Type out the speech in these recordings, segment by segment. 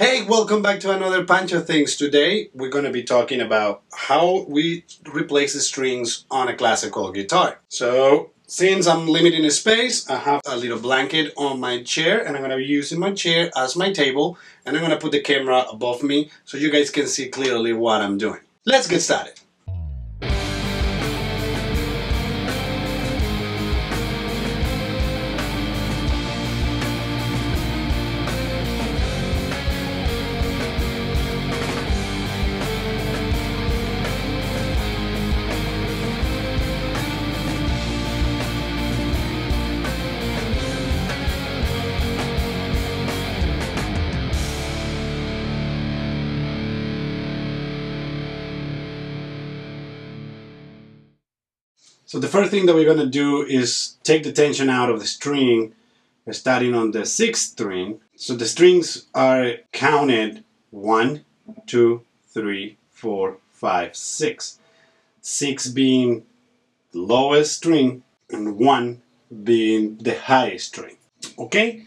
Hey, welcome back to another Pancho Things. Today we're going to be talking about how we replace the strings on a classical guitar. So, since I'm limited in space, I have a little blanket on my chair and I'm going to be using my chair as my table, and I'm going to put the camera above me so you guys can see clearly what I'm doing. Let's get started. So the first thing that we're going to do is take the tension out of the string, starting on the 6th string. So the strings are counted 1, 2, 3, 4, 5, 6. 6 being the lowest string and 1 being the highest string. Okay?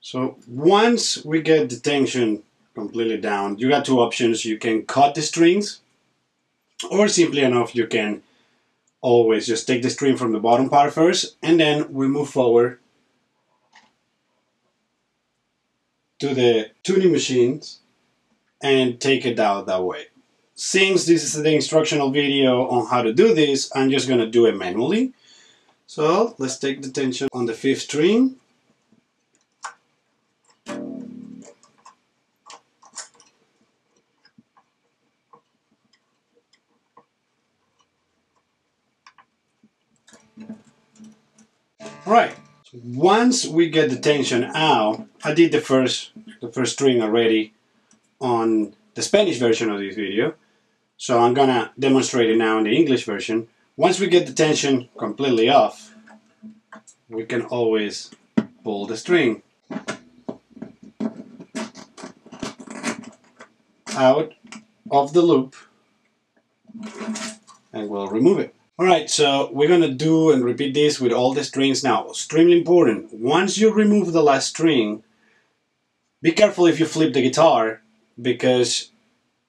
So once we get the tension completely down, you got two options. You can cut the strings, or simply enough you can always just take the string from the bottom part first, and then we move forward to the tuning machines and take it out that way. Since this is the instructional video on how to do this, I'm just going to do it manually. So let's take the tension on the 5th string. Alright, once we get the tension out, I did the first string already on the Spanish version of this video, so I'm gonna demonstrate it now in the English version. Once we get the tension completely off, we can always pull the string out of the loop and we'll remove it. Alright, so we're going to do and repeat this with all the strings now. Extremely important. Once you remove the last string, be careful if you flip the guitar, because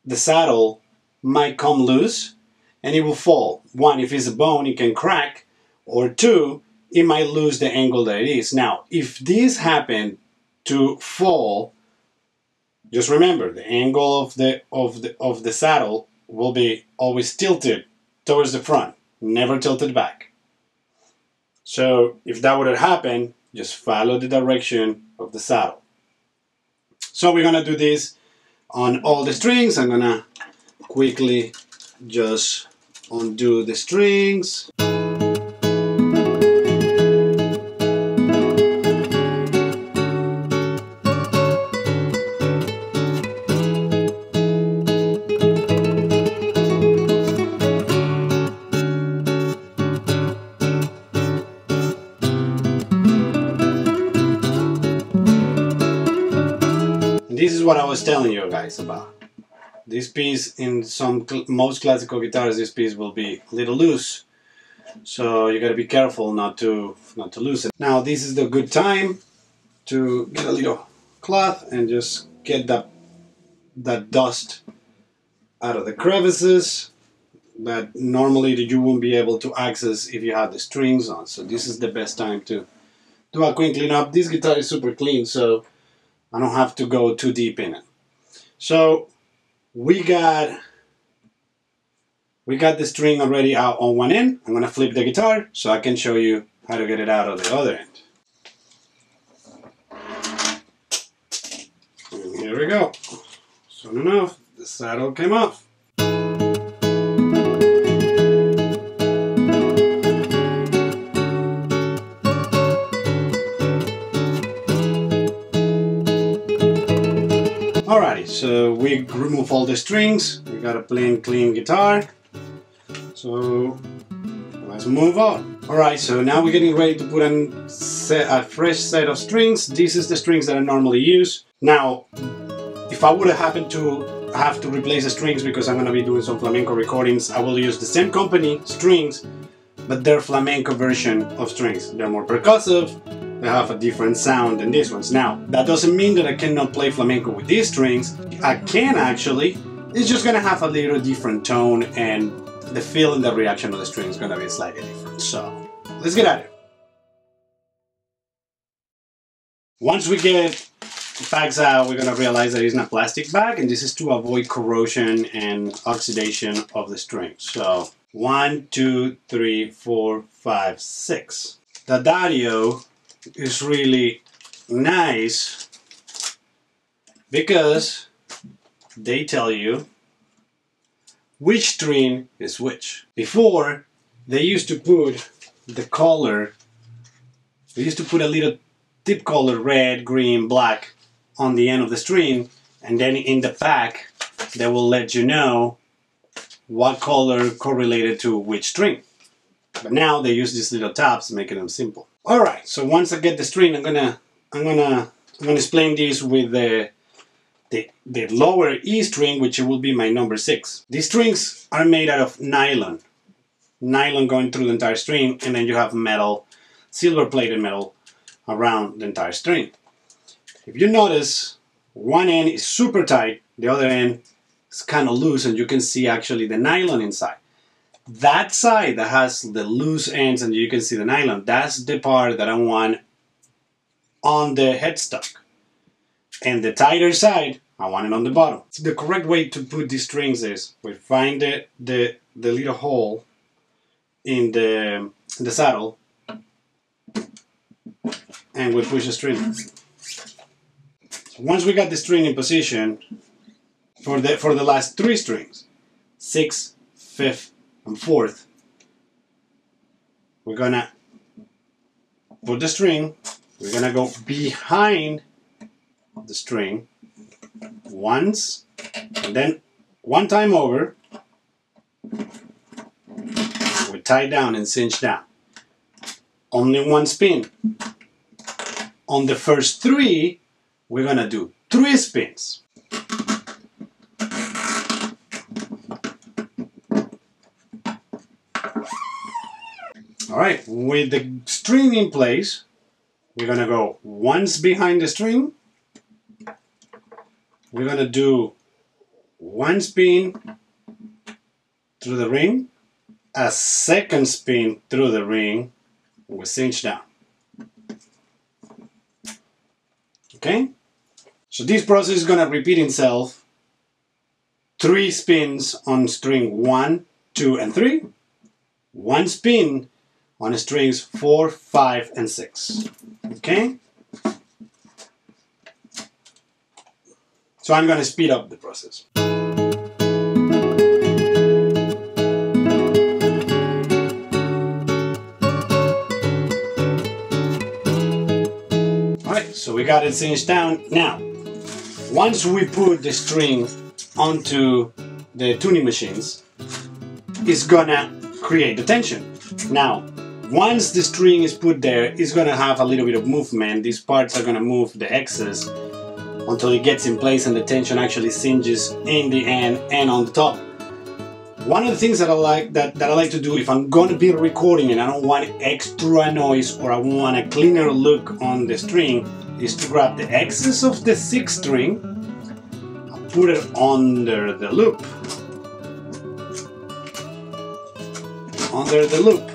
the saddle might come loose and it will fall. One, if it's a bone, it can crack, or two, it might lose the angle that it is. Now, if this happened to fall, just remember the angle of the saddle will be always tilted towards the front. Never tilted back. So if that would have happened, just follow the direction of the saddle. So we're gonna do this on all the strings. I'm gonna quickly just undo the strings. This is what I was telling you guys about. This piece, in most classical guitars, this piece will be a little loose. So you gotta be careful not to lose it. Now this is the good time to get a little cloth and just get that dust out of the crevices that normally you won't be able to access if you have the strings on. So this is the best time to do a quick clean up. This guitar is super clean, so I don't have to go too deep in it. So we got the string already out on one end. I'm gonna flip the guitar so I can show you how to get it out of the other end. And here we go. Soon enough, the saddle came off. Alrighty, so we remove all the strings. We got a plain, clean guitar. So let's move on. Alright, so now we're getting ready to put a fresh set of strings. This is the strings that I normally use. Now, if I would have happened to have to replace the strings because I'm going to be doing some flamenco recordings, I will use the same company strings, but their flamenco version of strings. They're more percussive, they have a different sound than these ones. Now, that doesn't mean that I cannot play flamenco with these strings. I can actually. It's just gonna have a little different tone, and the feel and the reaction of the string is gonna be slightly different. So, let's get at it. Once we get the bags out, we're gonna realize that it's not plastic bag, and this is to avoid corrosion and oxidation of the string. So, 1, 2, 3, 4, 5, 6. The Dario is really nice because they tell you which string is which. Before, they used to put the color, they used to put a little tip color, red, green, black, on the end of the string, and then in the back, they will let you know what color correlated to which string. But now they use these little tabs, making them simple. All right, so once I get the string, I'm gonna explain this with the lower E string, which will be my number 6. These strings are made out of nylon going through the entire string, and then you have metal, silver-plated metal around the entire string. If you notice, one end is super tight, the other end is kind of loose, and you can see actually the nylon inside. That side that has the loose ends and you can see the nylon, that's the part that I want on the headstock. And the tighter side, I want it on the bottom. So the correct way to put these strings is we find the little hole in the saddle, and we push the string. So once we got the string in position, for the last 3 strings, 6, 5th, and 4th, we're gonna put the string, we're gonna go behind the string once, and then one time over, we tie down and cinch down. Only one spin. On the first 3, we're gonna do 3 spins. Alright, with the string in place, we're gonna go once behind the string. We're gonna do 1 spin through the ring, a second spin through the ring, and we cinch down. Okay? So this process is gonna repeat itself 3 spins on string 1, 2, and 3, 1 spin on strings 4, 5, and 6. Okay? So I'm going to speed up the process. Alright, so we got it cinched down. Now, once we put the string onto the tuning machines, it's gonna create the tension. Now, once the string is put there, it's gonna have a little bit of movement. These parts are gonna move the excess until it gets in place and the tension actually cinches in the end and on the top. One of the things that I like to do if I'm gonna be recording and I don't want extra noise or I want a cleaner look on the string is to grab the excess of the 6th string, put it under the loop. Under the loop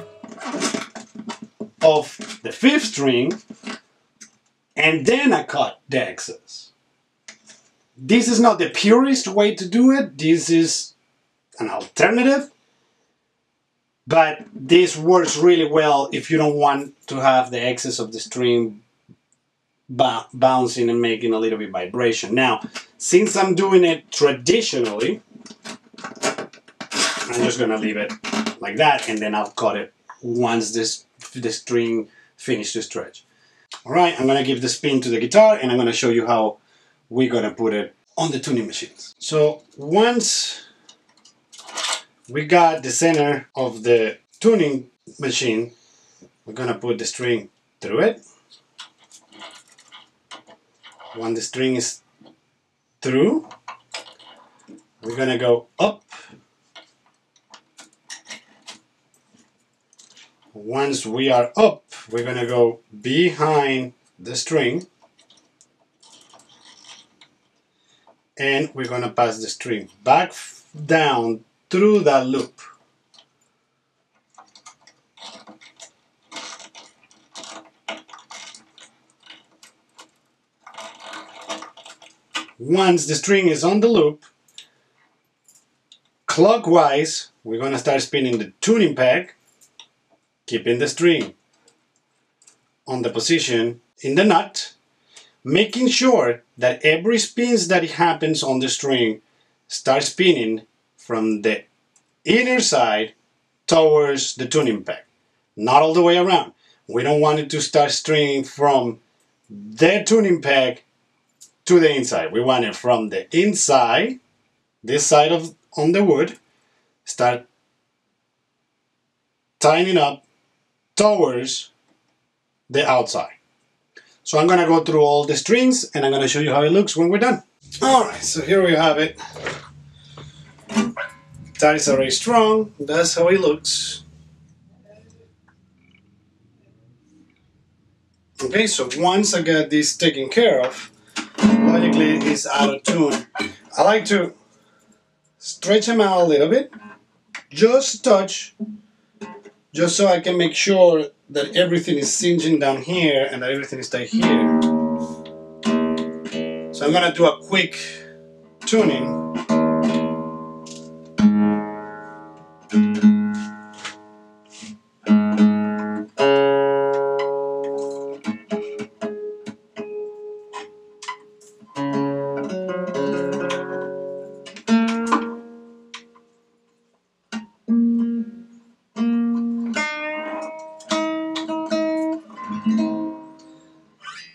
of the 5th string, and then I cut the excess. This is not the purest way to do it, this is an alternative, but this works really well if you don't want to have the excess of the string bouncing and making a little bit vibration. Now, since I'm doing it traditionally, I'm just gonna leave it like that, and then I'll cut it once the string finishes to stretch. Alright, I'm gonna give the spin to the guitar and I'm gonna show you how we're gonna put it on the tuning machines. So once we got the center of the tuning machine, we're gonna put the string through it. When the string is through, we're gonna go up. Once we are up, we're gonna go behind the string and we're gonna pass the string back down through that loop. Once the string is on the loop, clockwise, we're going to start spinning the tuning peg, keeping the string on the position in the nut, making sure that every spins that happens on the string starts spinning from the inner side towards the tuning peg, not all the way around. We don't want it to start stringing from the tuning peg to the inside. We want it from the inside, this side of on the wood, start tightening up towards the outside. So I'm gonna go through all the strings and I'm gonna show you how it looks when we're done. Alright, so here we have it. That is already strong. That's how it looks. Okay, so once I get this taken care of, logically it's out of tune. I like to stretch them out a little bit, just a touch, just so I can make sure that everything is singeing down here and that everything is tight here. So I'm gonna do a quick tuning.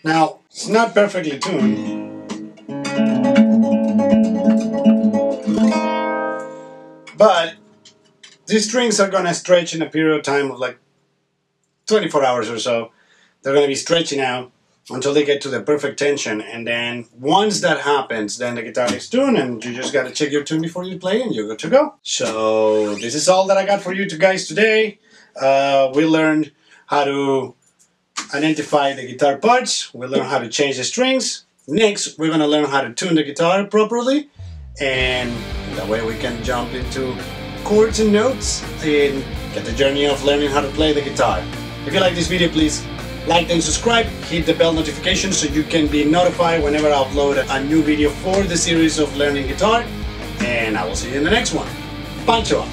Now, it's not perfectly tuned, but these strings are gonna stretch in a period of time of like 24 hours or so. They're gonna be stretching out until they get to the perfect tension, and then once that happens, then the guitar is tuned and you just gotta check your tune before you play and you're good to go. So this is all that I got for you guys today. We learned how to identify the guitar parts, we learn how to change the strings. Next, we're gonna learn how to tune the guitar properly, and that way we can jump into chords and notes and get the journey of learning how to play the guitar. If you like this video, please like and subscribe, hit the bell notification so you can be notified whenever I upload a new video for the series of learning guitar, and I will see you in the next one. Pancho!